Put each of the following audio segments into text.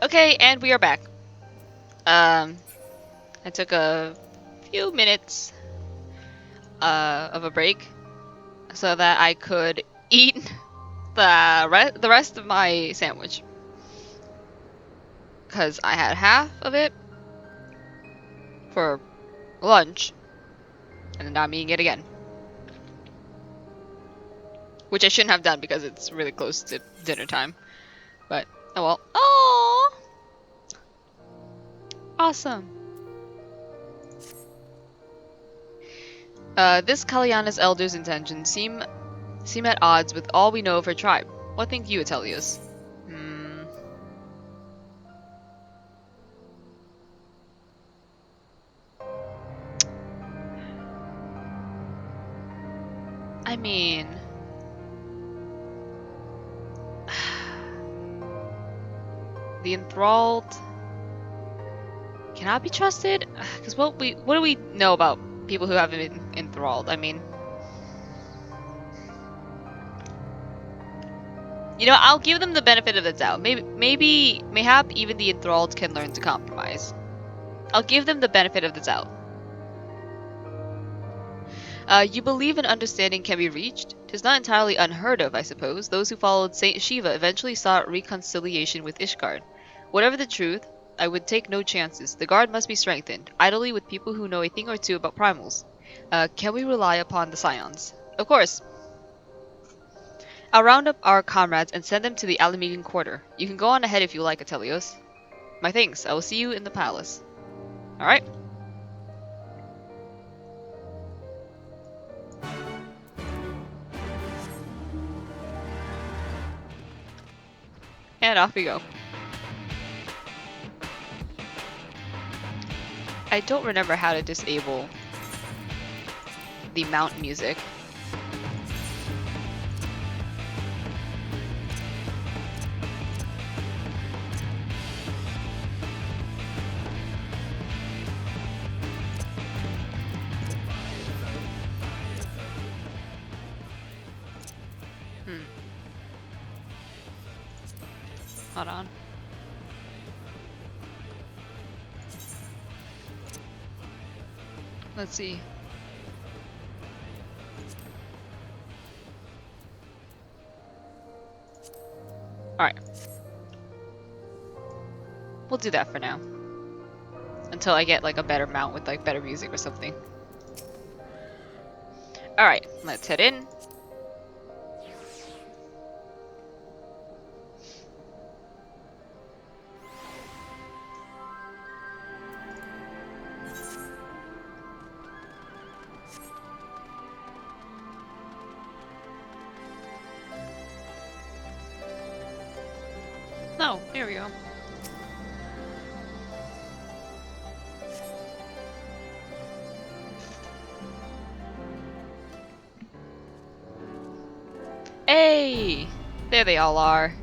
Okay, and we are back. I took a few minutes of a break so that I could eat the rest of my sandwich because I had half of it for lunch and now I'm eating it again, which I shouldn't have done because it's really close to dinner time. But oh well. Oh, awesome. This Kalyana's elder's intentions seem at odds with all we know of her tribe. What think you, Atelius? Hmm. I mean, the enthralled cannot be trusted. Because what do we know about people who haven't been enthralled? I mean, I'll give them the benefit of the doubt. Mayhap even the enthralled can learn to compromise. I'll give them the benefit of the doubt. You believe an understanding can be reached? 'Tis not entirely unheard of, I suppose. Those who followed Saint Shiva eventually sought reconciliation with Ishgard. Whatever the truth, I would take no chances. The guard must be strengthened, idly with people who know a thing or two about primals. Can we rely upon the scions? Of course. I'll round up our comrades and send them to the Alamegan quarter. You can go on ahead if you like, Atelios. My thanks. I will see you in the palace. Alright. And off we go. I don't remember how to disable the mount music. Hold on. Let's see. Alright. We'll do that for now. Until I get like a better mount with like better music or something. Alright, let's head in. No, here we go. Hey! There they all are.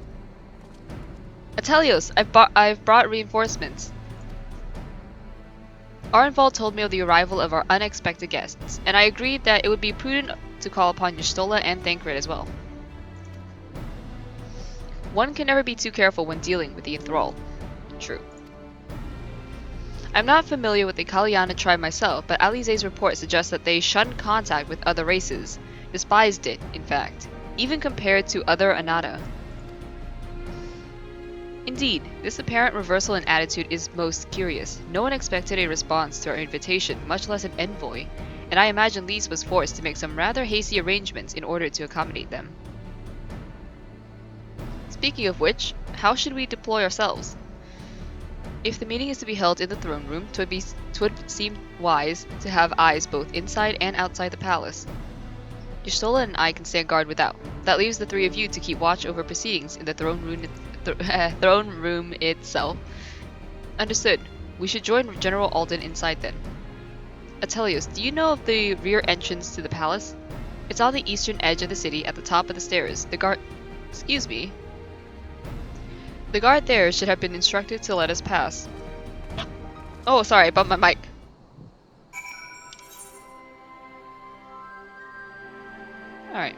Atelios, I've brought reinforcements. Arnvald told me of the arrival of our unexpected guests, and I agreed that it would be prudent to call upon Y'shtola and Thancred as well. One can never be too careful when dealing with the enthralled. True. I'm not familiar with the Kalyana tribe myself, but Alize's report suggests that they shunned contact with other races, despised it, in fact, even compared to other Anata. Indeed, this apparent reversal in attitude is most curious. No one expected a response to our invitation, much less an envoy, and I imagine Lise was forced to make some rather hasty arrangements in order to accommodate them. Speaking of which, how should we deploy ourselves? If the meeting is to be held in the throne room, 'twould seem wise to have eyes both inside and outside the palace. Y'shtola and I can stand guard without. That leaves the three of you to keep watch over proceedings in the throne room itself. Understood. We should join General Alden inside then. Atelios, do you know of the rear entrance to the palace? It's on the eastern edge of the city at the top of the stairs. The guard... Excuse me. The guard there should have been instructed to let us pass. Oh, sorry, I bumped my mic. Alright.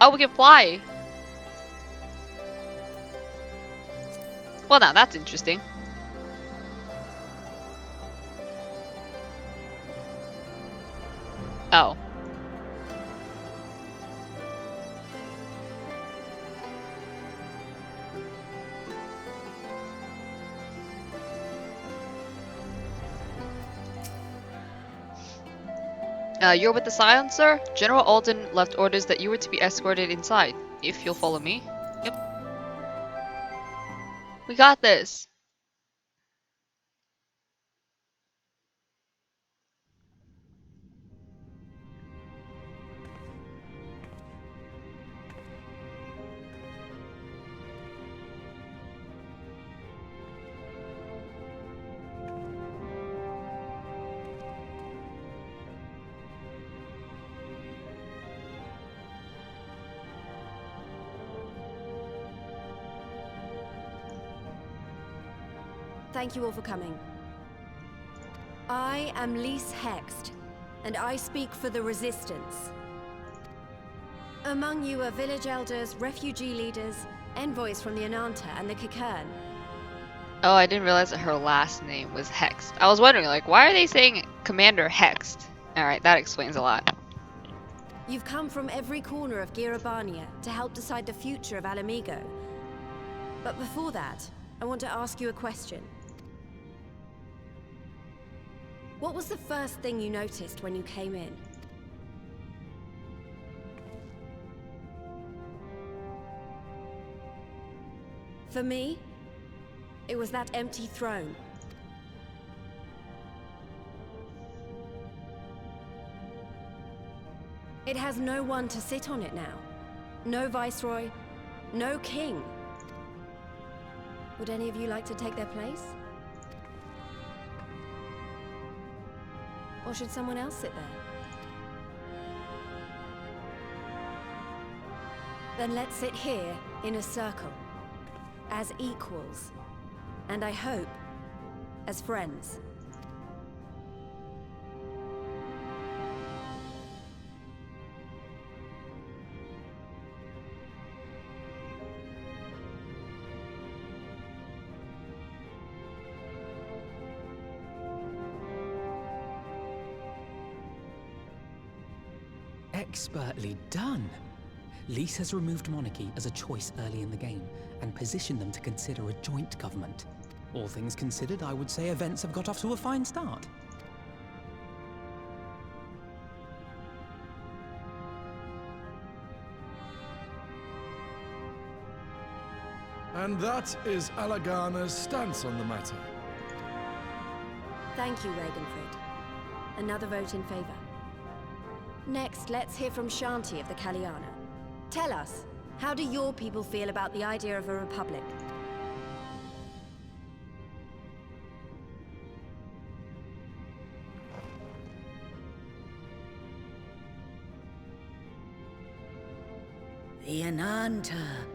Oh, we can fly! Well, now that's interesting. Oh. You're with the silencer? General Alden left orders that you were to be escorted inside, if you'll follow me. Yep. We got this! Thank you all for coming. I am Lise Hext, and I speak for the Resistance. Among you are village elders, refugee leaders, envoys from the Ananta and the Kikern. Oh, I didn't realize that her last name was Hext. I was wondering, like, why are they saying Commander Hext? Alright, that explains a lot. You've come from every corner of Girabania to help decide the future of Alamigo. But before that, I want to ask you a question. What was the first thing you noticed when you came in? For me, it was that empty throne. It has no one to sit on it now. No viceroy, no king. Would any of you like to take their place? Or should someone else sit there? Then let's sit here in a circle, as equals, and I hope, as friends. Expertly done. Lise has removed monarchy as a choice early in the game and positioned them to consider a joint government. All things considered, I would say events have got off to a fine start. And that is Alagana's stance on the matter. Thank you, Ragenfrid. Another vote in favor. Next, let's hear from Shanti of the Kaliana. Tell us, how do your people feel about the idea of a republic? The Ananta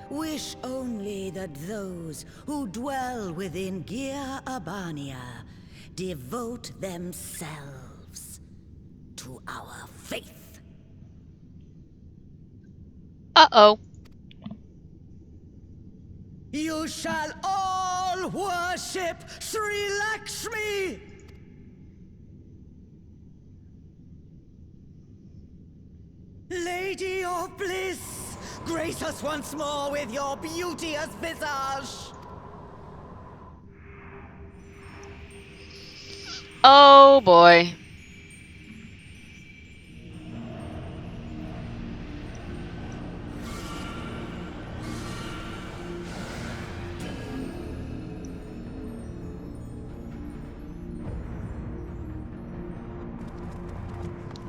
wish only that those who dwell within Gir Abania devote themselves to our faith. Uh-oh. You shall all worship Sri Lakshmi! Lady of bliss, grace us once more with your beauteous visage! Oh boy.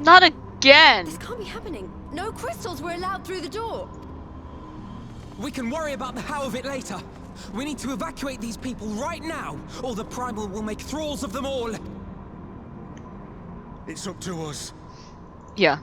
Not again! This can't be happening. No crystals were allowed through the door. We can worry about the how of it later. We need to evacuate these people right now, or the Primal will make thralls of them all. It's up to us. Yeah.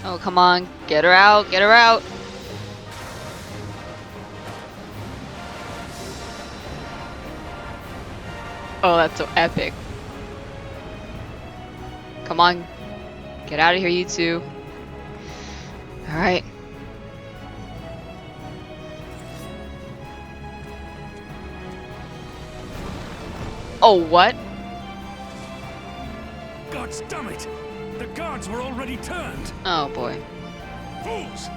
Oh, come on. Get her out. Get her out. Oh, that's so epic. Come on. Get out of here, you two. Alright. Oh, what? Gods damn it! The guards were already turned! Oh, boy. Fools!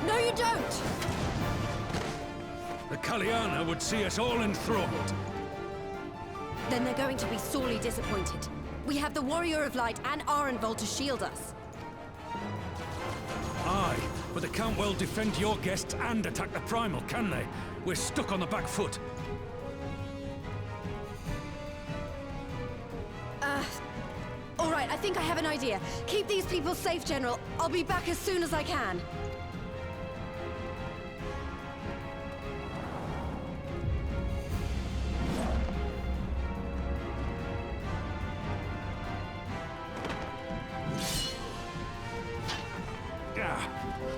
No, you don't! The Kaliana would see us all enthralled. Then they're going to be sorely disappointed. We have the Warrior of Light and Arenvold to shield us. Aye, but they can't well defend your guests and attack the Primal, can they? We're stuck on the back foot. All right, I think I have an idea. Keep these people safe, General. I'll be back as soon as I can. Ah,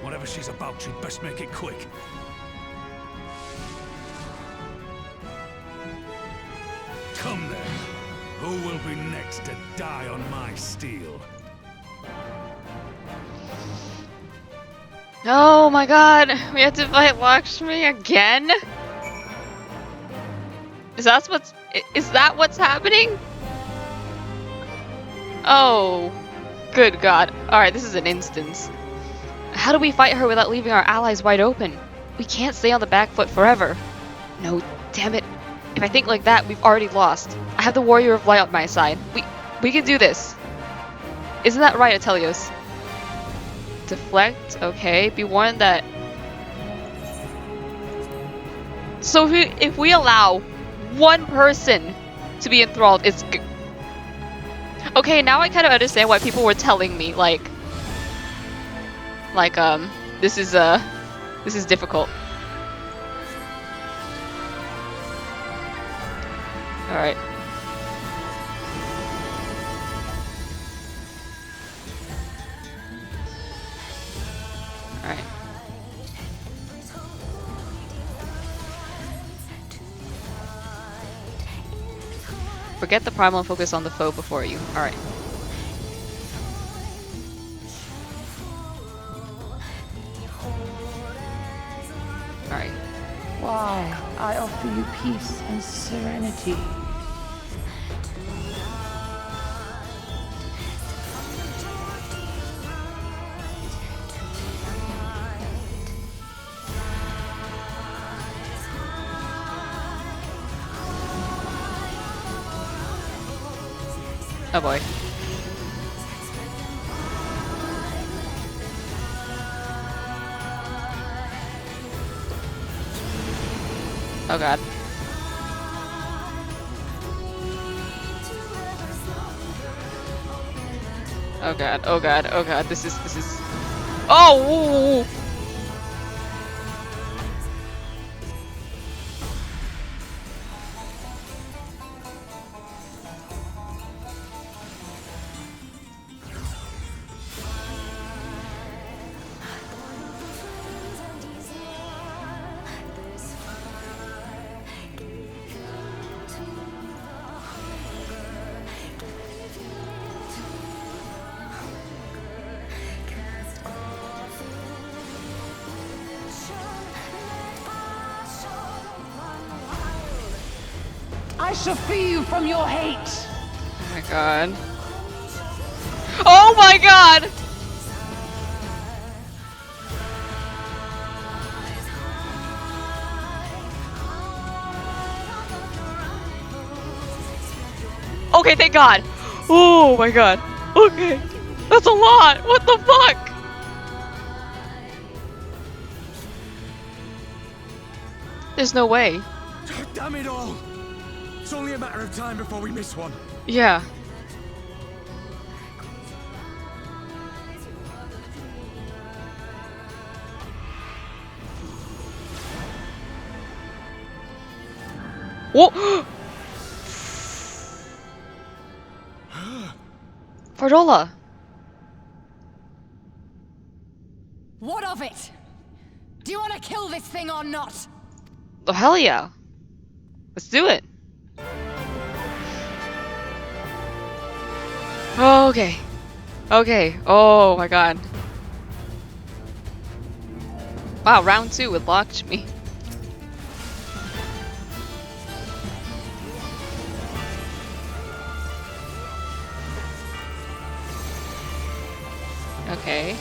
whatever she's about, she'd best make it quick. Come then. Who will be next to die on my steel? Oh my god. We have to fight Lakshmi again? Is that what's happening? Oh. Good god. Alright, this is an instance. How do we fight her without leaving our allies wide open? We can't stay on the back foot forever. No, damn it. If I think like that, we've already lost. I have the Warrior of Light on my side. We can do this. Isn't that right, Atelios? Deflect? Okay. Be warned that... So if we allow one person to be enthralled, it's... Okay, now I kind of understand why people were telling me, like, this is difficult. Alright. Alright. Forget the primal and focus on the foe before you. Alright. Alright. Why, I offer you peace and serenity. Oh boy. Oh god. Oh god, oh god, oh god, this is... Oh! Woo! I shall free you from your hate! Oh my god. Oh my god! Okay, thank god! Oh my god. Okay. That's a lot! What the fuck? There's no way. Damn it all! It's only a matter of time before we miss one. Yeah. Whoa! Fardola! What of it? Do you want to kill this thing or not? Oh, hell yeah. Let's do it. Okay. Okay. Oh my god. Wow, round 2 with Lakshmi. Okay.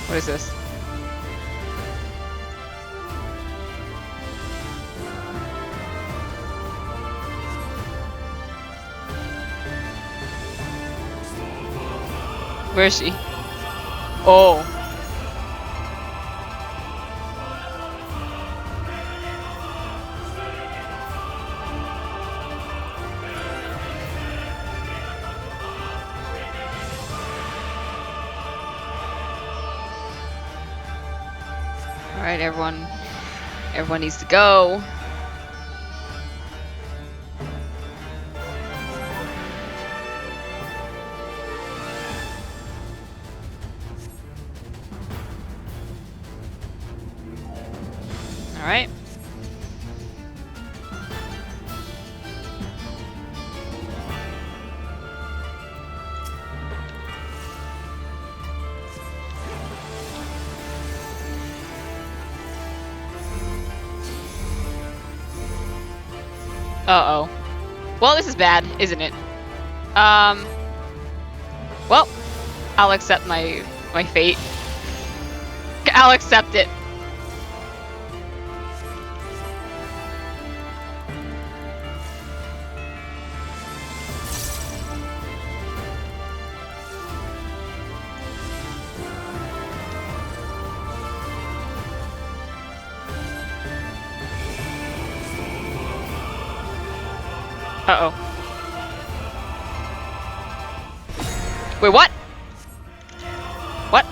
What is this? Where is she? Oh. Alright, everyone. Everyone needs to go. Alright. Uh-oh. Well, this is bad, isn't it? Well, I'll accept my fate. I'll accept it. Uh-oh. Wait, what? What?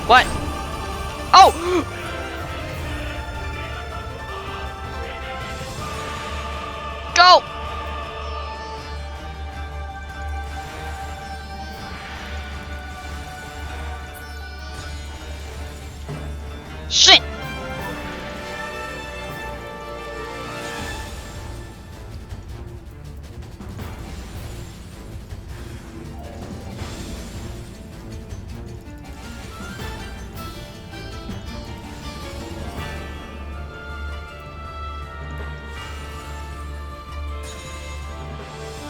What? Oh! Go! Shit!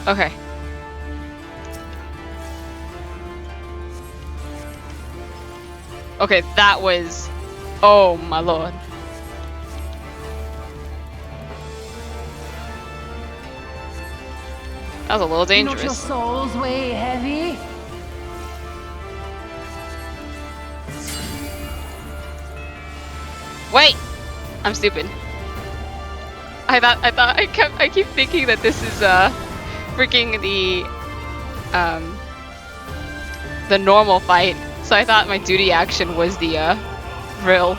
Okay. Okay, that was... Oh my lord. That was a little Not your dangerous. souls weigh heavy? Wait! I'm stupid. I keep thinking that this is freaking the normal fight. So I thought my duty action was the rill.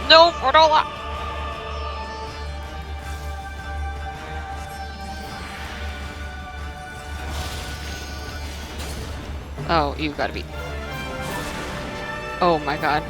No, Fordola! Oh, you gotta be... Oh my god.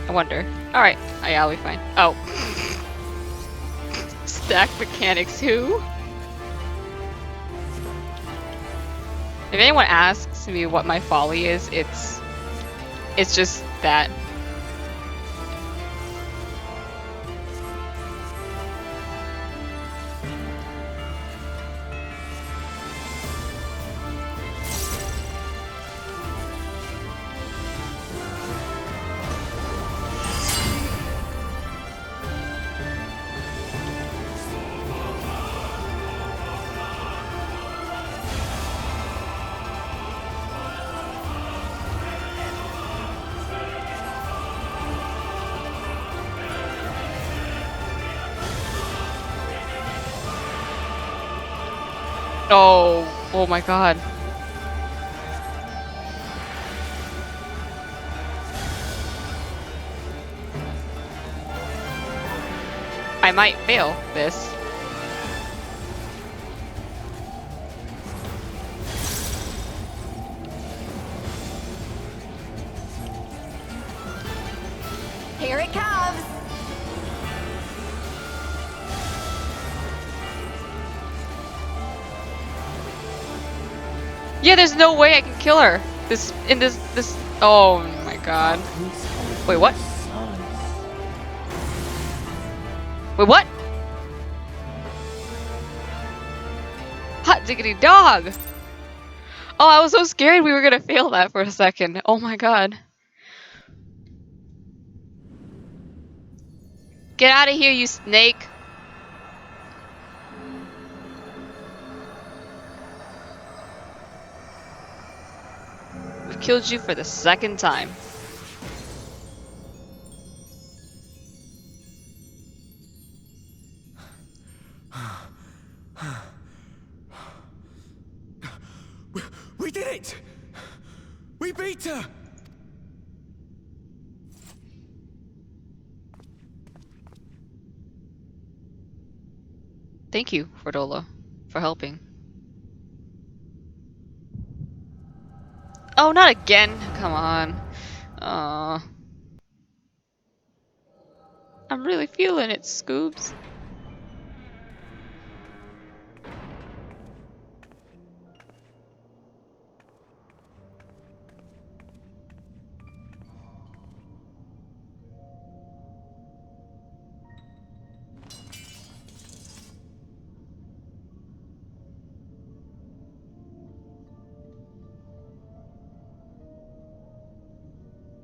I wonder. Alright, I'll be fine. Oh. Stack mechanics, who? If anyone asks me what my folly is, it's just that. Oh my god. I might fail this. Here it comes! Yeah, there's no way I can kill her. This. Oh my god. Wait, what? Wait, what? Hot diggity dog! Oh, I was so scared we were gonna fail that for a second. Oh my god. Get out of here, you snake! We've killed you for the second time. We did it! We beat her! Thank you, Fordola, for helping. Oh, not again! Come on. I'm really feeling it, Scoobs.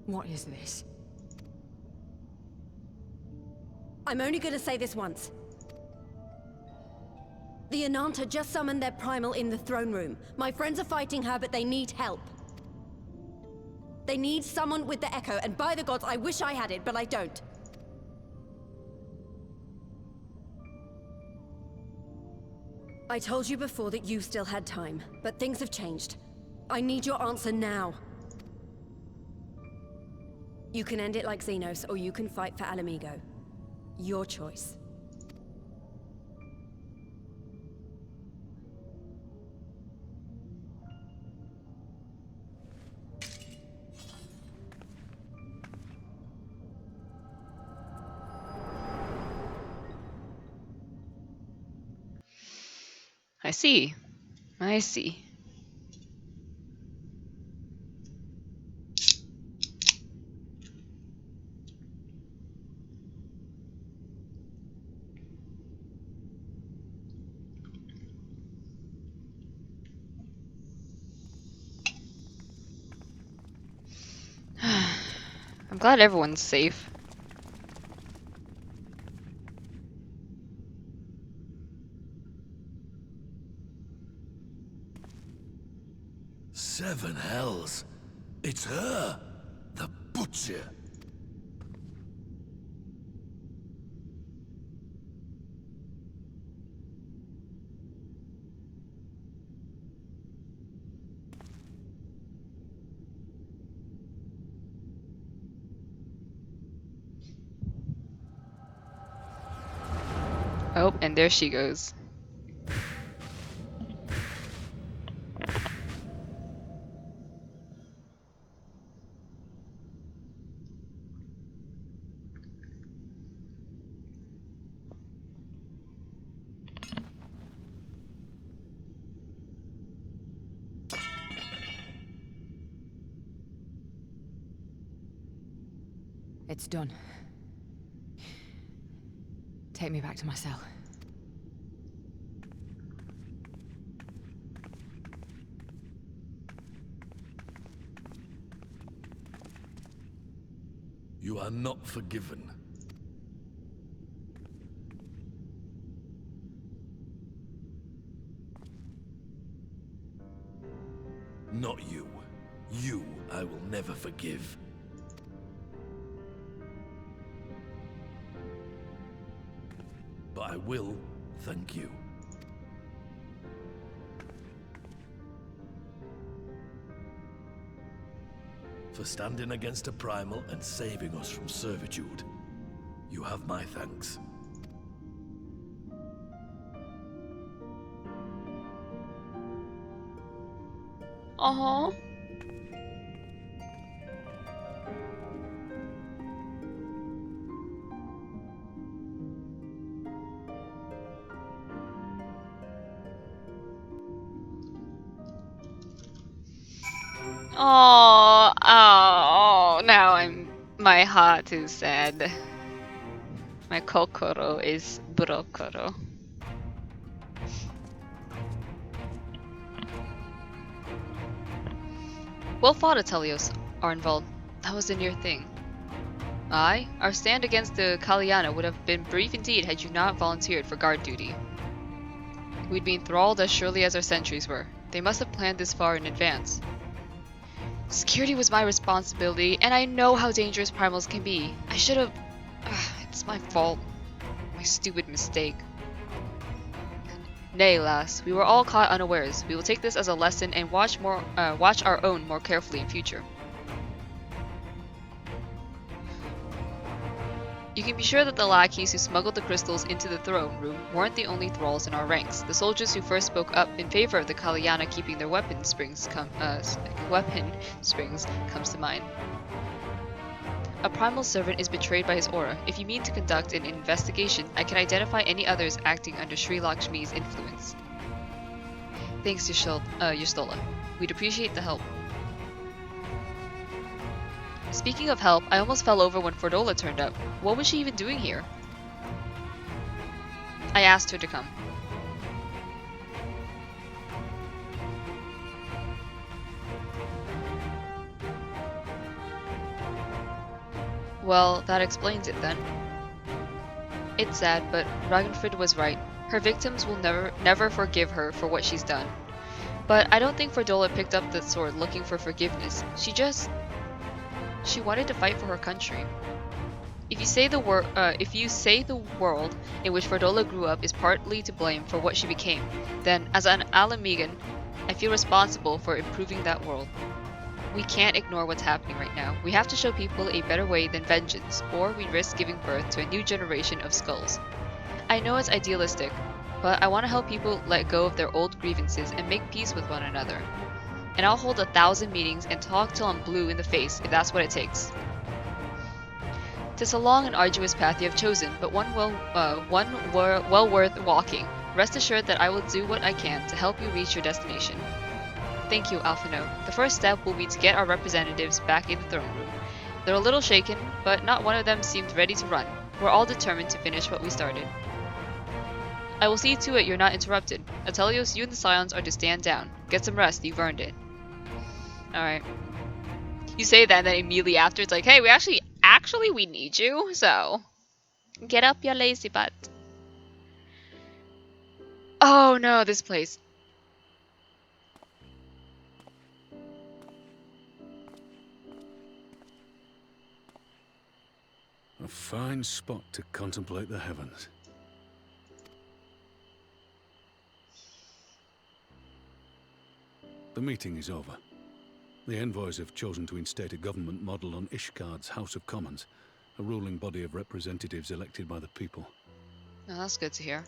What is this? I'm only gonna say this once. The Ananta just summoned their primal in the throne room. My friends are fighting her, but they need help. They need someone with the Echo, and by the gods, I wish I had it, but I don't. I told you before that you still had time, but things have changed. I need your answer now. You can end it like Xenos, or you can fight for Alamigo. Your choice. I see. I see. I'm glad everyone's safe. Seven hells. It's her. The Butcher. Oh, and there she goes. It's done. Take me back to my cell. You are not forgiven. Not you. You I will never forgive. But I will thank you. For standing against a primal and saving us from servitude. You have my thanks. Uh-huh. Oh, oh, now my heart is sad. My kokoro is brokoro. Well fought, Atelios, Arnvald. That was a near thing. Aye, our stand against the Kaliana would have been brief indeed had you not volunteered for guard duty. We'd be enthralled as surely as our sentries were. They must have planned this far in advance. Security was my responsibility, and I know how dangerous primals can be. I should have... It's my fault. My stupid mistake. Nay, lass, we were all caught unawares. We will take this as a lesson and watch our own more carefully in future. You can be sure that the lackeys who smuggled the crystals into the throne room weren't the only thralls in our ranks. The soldiers who first spoke up in favor of the Kalyana keeping their weapon springs comes to mind. A primal servant is betrayed by his aura. If you mean to conduct an investigation, I can identify any others acting under Sri Lakshmi's influence. Thanks, Yustola. We'd appreciate the help. Speaking of help, I almost fell over when Fordola turned up. What was she even doing here? I asked her to come. Well, that explains it then. It's sad, but Ragnfrid was right. Her victims will never forgive her for what she's done. But I don't think Fordola picked up the sword looking for forgiveness. She wanted to fight for her country. If you say the world in which Fordola grew up is partly to blame for what she became, then as an Alamegan, I feel responsible for improving that world. We can't ignore what's happening right now. We have to show people a better way than vengeance, or we risk giving birth to a new generation of skulls. I know it's idealistic, but I want to help people let go of their old grievances and make peace with one another. And I'll hold 1,000 meetings and talk till I'm blue in the face if that's what it takes. 'Tis a long and arduous path you have chosen, but one well worth walking. Rest assured that I will do what I can to help you reach your destination. Thank you, Alphino. The first step will be to get our representatives back in the throne room. They're a little shaken, but not one of them seemed ready to run. We're all determined to finish what we started. I will see to it you're not interrupted. Atelios, you and the Scions are to stand down. Get some rest, you've earned it. Alright. You say that, and then immediately after it's like, hey, we actually we need you, so get up, you lazy butt. Oh no, this place. A fine spot to contemplate the heavens. The meeting is over. The envoys have chosen to instate a government model on Ishgard's House of Commons, a ruling body of representatives elected by the people. Oh, that's good to hear.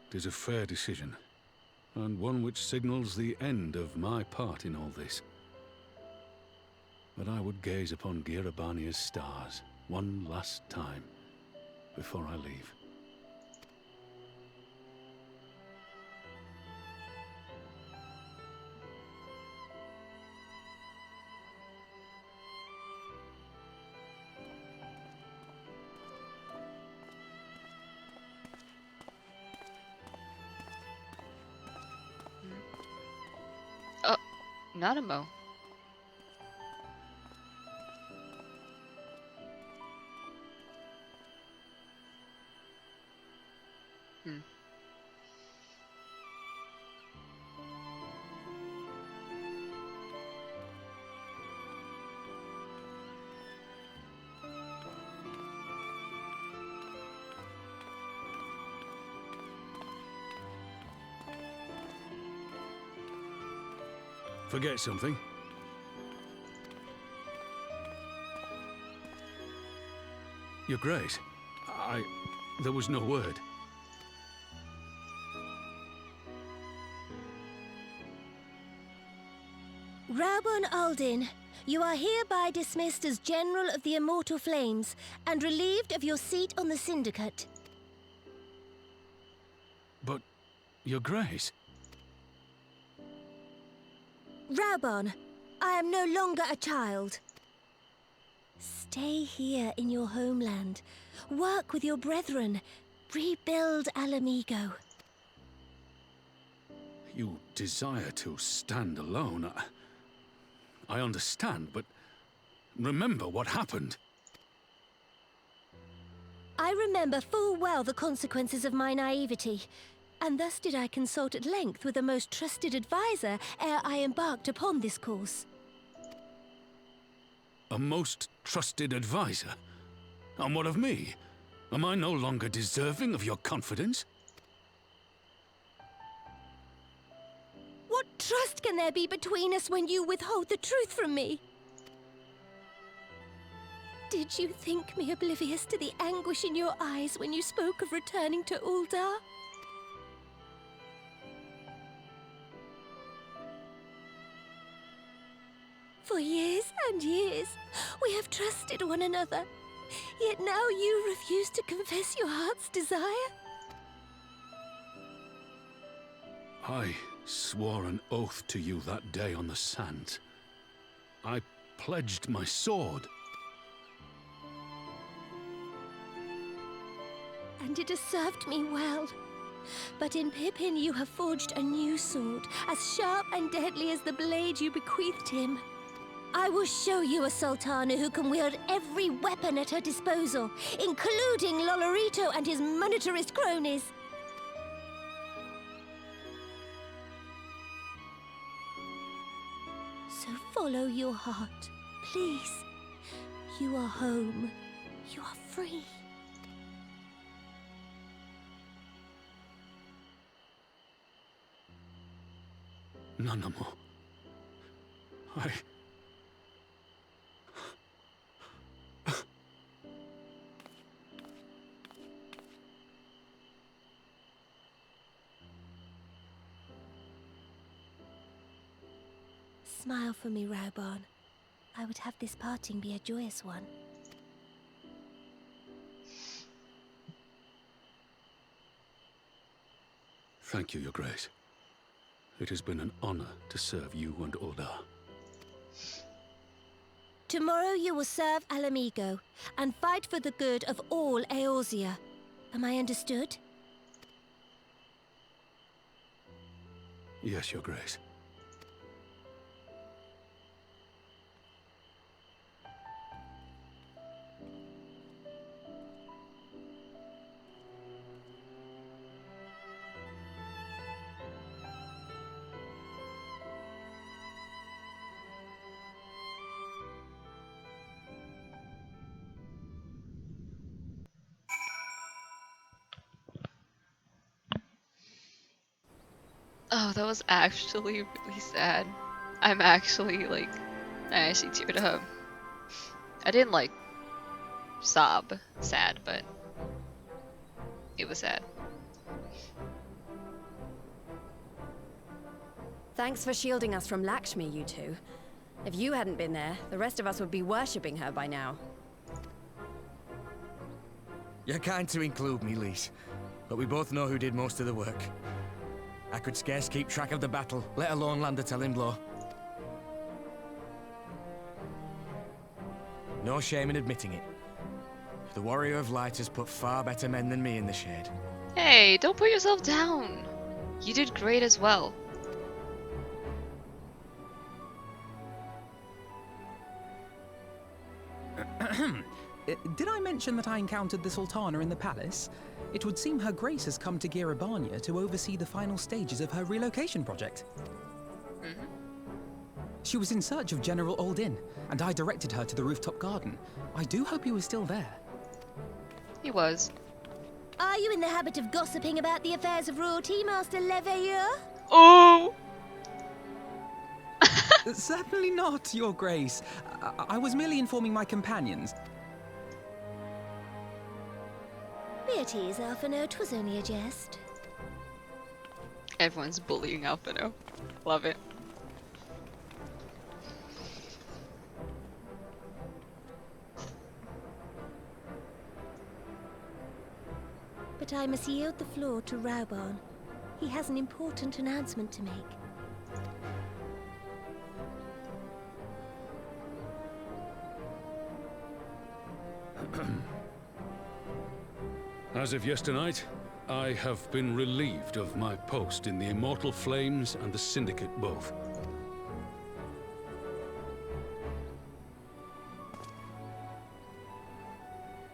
It is a fair decision, and one which signals the end of my part in all this. But I would gaze upon Girabania's stars one last time before I leave. Nanamo. Forget something? Your Grace, there was no word. Rabon Aldin, you are hereby dismissed as General of the Immortal Flames and relieved of your seat on the Syndicate. But, Your Grace... Rabon, I am no longer a child. Stay here in your homeland. Work with your brethren. Rebuild Alamigo. You desire to stand alone. I understand, but remember what happened. I remember full well the consequences of my naivety, and thus did I consult at length with a most trusted advisor ere I embarked upon this course. A most trusted advisor? And what of me? Am I no longer deserving of your confidence? What trust can there be between us when you withhold the truth from me? Did you think me oblivious to the anguish in your eyes when you spoke of returning to Uldar? For years and years, we have trusted one another. Yet now you refuse to confess your heart's desire? I swore an oath to you that day on the sands. I pledged my sword. And it has served me well. But in Pippin you have forged a new sword, as sharp and deadly as the blade you bequeathed him. I will show you a Sultana who can wield every weapon at her disposal, including Lolorito and his monetarist cronies. So follow your heart, please. You are home. You are free. Nanamo. Smile for me, Raubon. I would have this parting be a joyous one. Thank you, Your Grace. It has been an honor to serve you and Uldar. Tomorrow you will serve Alamigo and fight for the good of all Eorzea. Am I understood? Yes, Your Grace. Oh, that was actually really sad. I actually teared up. I didn't sob sad, but it was sad. Thanks for shielding us from Lakshmi, you two. If you hadn't been there, the rest of us would be worshipping her by now. You're kind to include me, Lise, but we both know who did most of the work. I could scarce keep track of the battle, let alone land a telling blow. No shame in admitting it. The Warrior of Light has put far better men than me in the shade. Hey, don't put yourself down. You did great as well. Did I mention that I encountered the Sultana in the palace? It would seem Her Grace has come to Girabania to oversee the final stages of her relocation project. She was in search of General Oldin, and I directed her to the rooftop garden. I do hope he was still there. He was. Are you in the habit of gossiping about the affairs of royalty, Master Leveilleur? Oh! Certainly not, Your Grace. I was merely informing my companions. Be at ease, Alphino. 'Twas only a jest. Everyone's bullying Alphino. Love it. But I must yield the floor to Raubarn. He has an important announcement to make. As of yesternight, I have been relieved of my post in the Immortal Flames and the Syndicate both.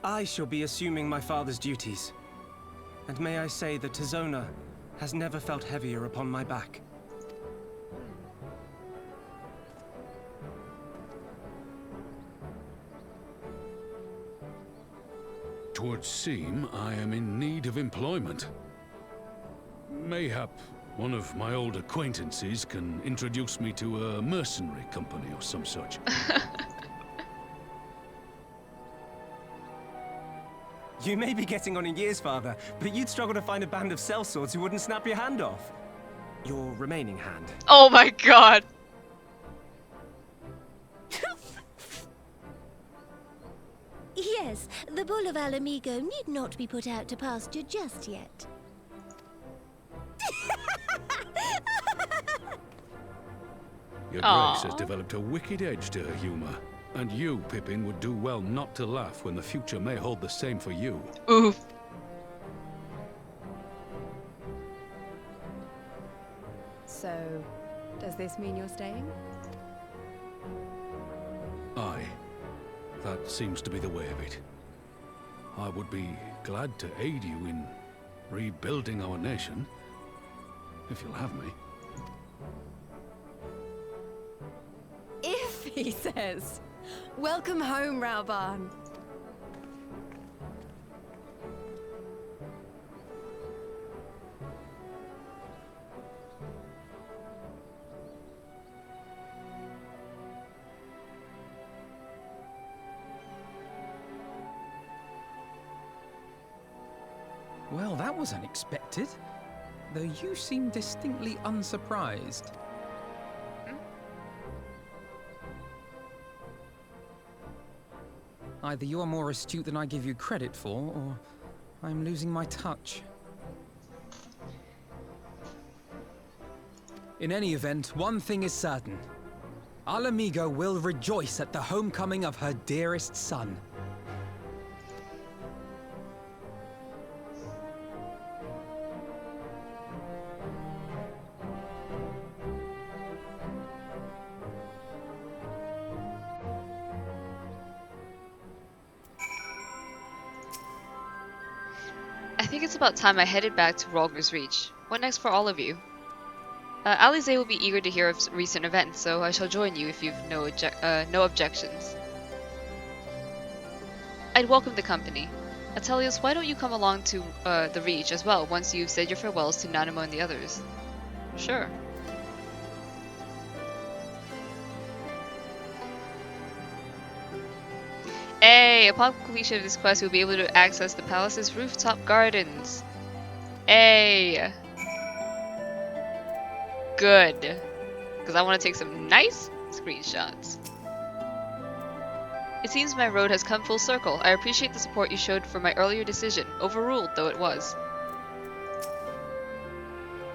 I shall be assuming my father's duties. And may I say that Tizona has never felt heavier upon my back. Twould seem I am in need of employment. Mayhap one of my old acquaintances can introduce me to a mercenary company or some such. You may be getting on in years, father, but you'd struggle to find a band of sellswords who wouldn't snap your hand off. Your remaining hand. Oh my god! Yes, the bull of Alamigo need not be put out to pasture just yet. Your Aww. Grace has developed a wicked edge to her humor. And you, Pippin, would do well not to laugh when the future may hold the same for you. Oof. So, does this mean you're staying? Aye. That seems to be the way of it. I would be glad to aid you in rebuilding our nation, if you'll have me. If, he says. Welcome home, Raubarn. Well, that was unexpected. Though you seem distinctly unsurprised. Either you are more astute than I give you credit for, or I'm losing my touch. In any event, one thing is certain. Alamigo will rejoice at the homecoming of her dearest son. I think it's about time I headed back to Rogner's Reach. What next for all of you? Alize will be eager to hear of recent events, so I shall join you if you've no objections. I'd welcome the company. Atelius, why don't you come along to the Reach as well once you've said your farewells to Nanamo and the others? Sure. Hey, upon completion of this quest, you'll be able to access the palace's rooftop gardens. Hey. Good. Because I want to take some nice screenshots. It seems my road has come full circle. I appreciate the support you showed for my earlier decision, overruled though it was.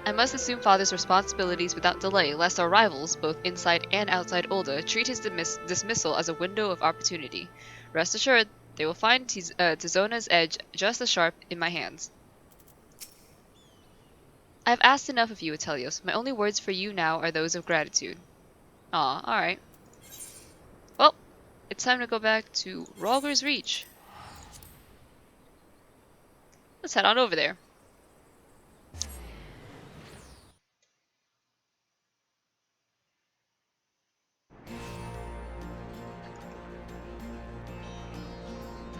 I must assume Father's responsibilities without delay, lest our rivals, both inside and outside Ulda, treat his dismissal as a window of opportunity. Rest assured, they will find Tizona's edge just as sharp in my hands. I have asked enough of you, Atelios. My only words for you now are those of gratitude. Aw, alright. Well, it's time to go back to Rogger's Reach. Let's head on over there.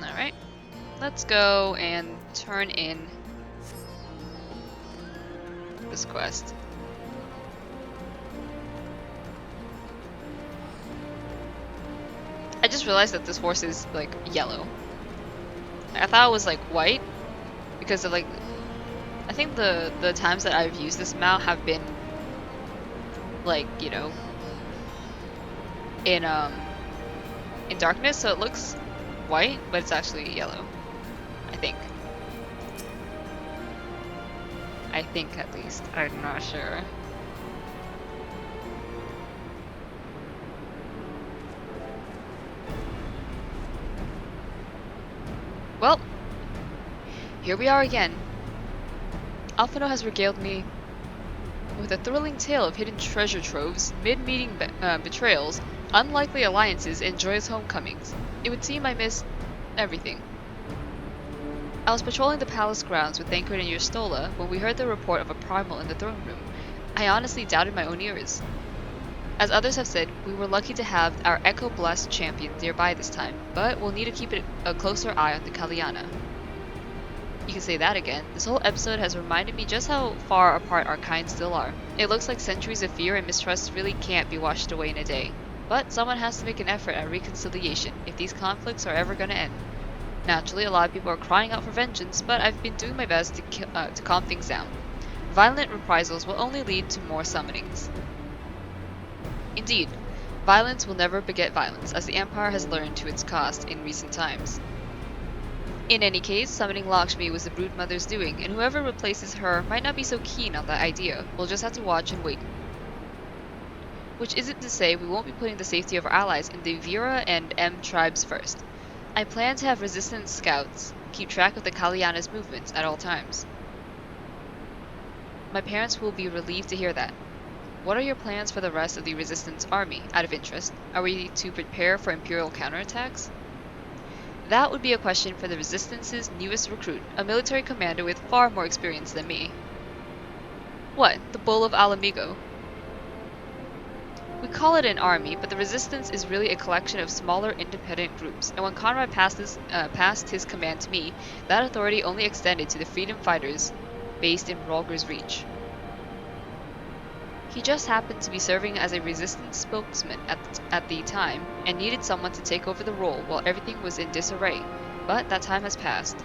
Alright, let's go and turn in this quest. I just realized that this horse is like yellow. I thought it was like white because of like I think the times that I've used this mount have been like, you know, in darkness, so it looks white, but it's actually yellow. I think. I think at least. I'm not sure. Well, here we are again. Alphino has regaled me with a thrilling tale of hidden treasure troves, mid-meeting betrayals, unlikely alliances, and joyous homecomings. It would seem I missed everything. I was patrolling the palace grounds with Thancred and Yerstola when we heard the report of a primal in the throne room. I honestly doubted my own ears. As others have said, we were lucky to have our Echo Blast champion nearby this time, but we'll need to keep a closer eye on the Kaliana. You can say that again. This whole episode has reminded me just how far apart our kind still are. It looks like centuries of fear and mistrust really can't be washed away in a day. But someone has to make an effort at reconciliation if these conflicts are ever going to end. Naturally, a lot of people are crying out for vengeance, but I've been doing my best to calm things down. Violent reprisals will only lead to more summonings. Indeed, violence will never beget violence, as the Empire has learned to its cost in recent times. In any case, summoning Lakshmi was the Broodmother's doing, and whoever replaces her might not be so keen on that idea. We'll just have to watch and wait. Which isn't to say we won't be putting the safety of our allies in the Vera and M tribes first. I plan to have resistance scouts keep track of the Kaliana's movements at all times. My parents will be relieved to hear that. What are your plans for the rest of the resistance army, out of interest? Are we to prepare for Imperial counterattacks? That would be a question for the Resistance's newest recruit, a military commander with far more experience than me. What, the Bull of Alamigo? We call it an army, but the Resistance is really a collection of smaller independent groups, and when Conrad passed his command to me, that authority only extended to the freedom fighters based in Rogger's Reach. He just happened to be serving as a Resistance spokesman at the time, and needed someone to take over the role while everything was in disarray, but that time has passed.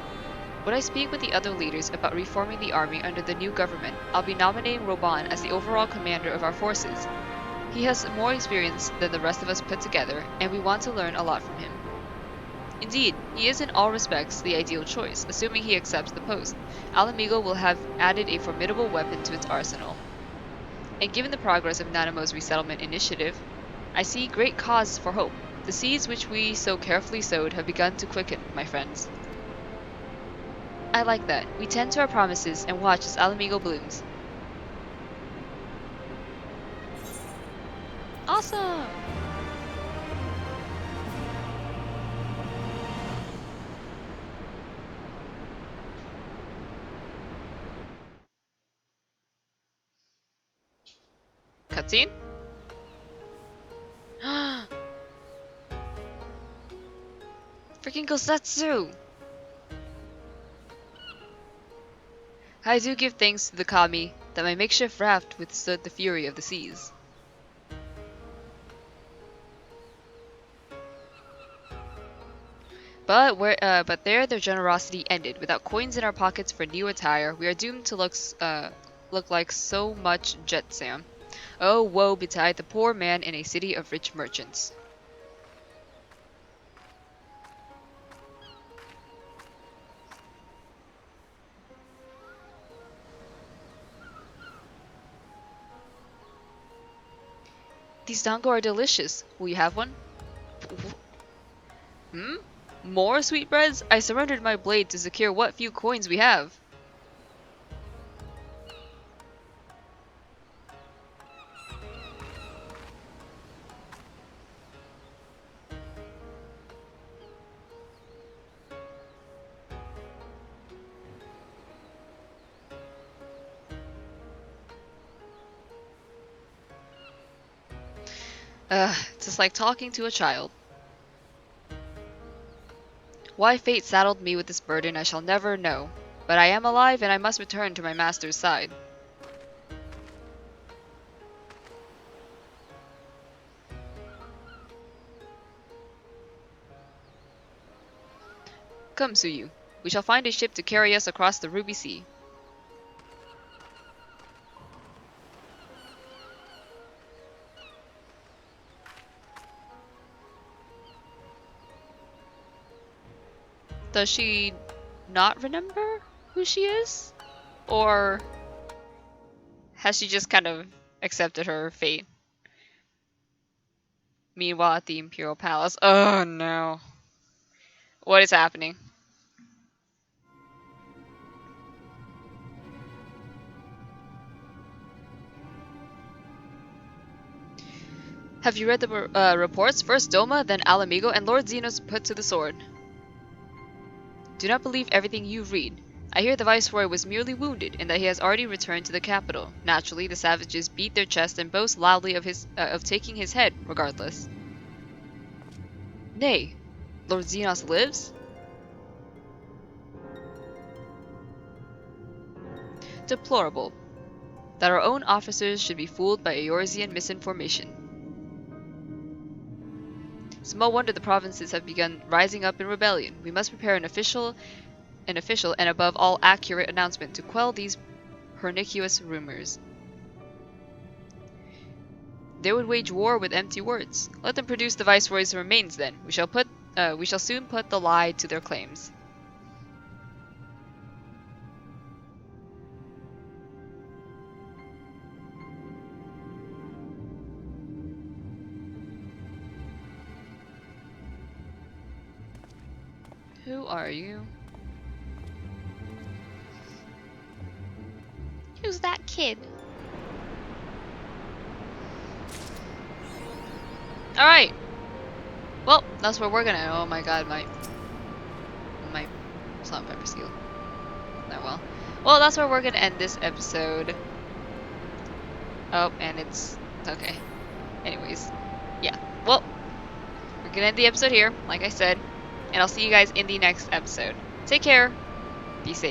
When I speak with the other leaders about reforming the army under the new government, I'll be nominating Roban as the overall commander of our forces. He has more experience than the rest of us put together, and we want to learn a lot from him. Indeed, he is in all respects the ideal choice, assuming he accepts the post. Alamigo will have added a formidable weapon to its arsenal. And given the progress of Nanamo's resettlement initiative, I see great cause for hope. The seeds which we so carefully sowed have begun to quicken, my friends. I like that. We tend to our promises and watch as Alamigo blooms. Awesome! Cutscene? Freaking Gosetsu! I do give thanks to the kami that my makeshift raft withstood the fury of the seas. But there their generosity ended. Without coins in our pockets for new attire, we are doomed to look like so much jetsam. Oh, woe betide the poor man in a city of rich merchants. These dango are delicious. Will you have one? Hmm? More sweetbreads? I surrendered my blade to secure what few coins we have. It's just like talking to a child. Why fate saddled me with this burden I shall never know, but I am alive and I must return to my master's side. Come, Suyu. We shall find a ship to carry us across the Ruby Sea. Does she not remember who she is? Or has she just kind of accepted her fate? Meanwhile, at the Imperial Palace. Oh no. What is happening? Have you read the reports? First Doma, then Alamigo, and Lord Xenos put to the sword. Do not believe everything you read. I hear the Viceroy was merely wounded, and that he has already returned to the capital. Naturally, the savages beat their chest and boast loudly of taking his head, regardless. Nay, Lord Xenos lives? Deplorable. That our own officers should be fooled by Eorzean misinformation. Small wonder the provinces have begun rising up in rebellion. We must prepare an official and above all accurate announcement to quell these pernicious rumors. They would wage war with empty words. Let them produce the Viceroy's remains then. We shall soon put the lie to their claims. Who are you? Who's that kid? Alright. Well, that's where we're gonna. Oh my god, my salt and pepper seal. Oh well. Well, that's where we're gonna end this episode. Oh, and it's okay. Anyways, yeah. Well, we're gonna end the episode here, like I said, and I'll see you guys in the next episode. Take care. Be safe.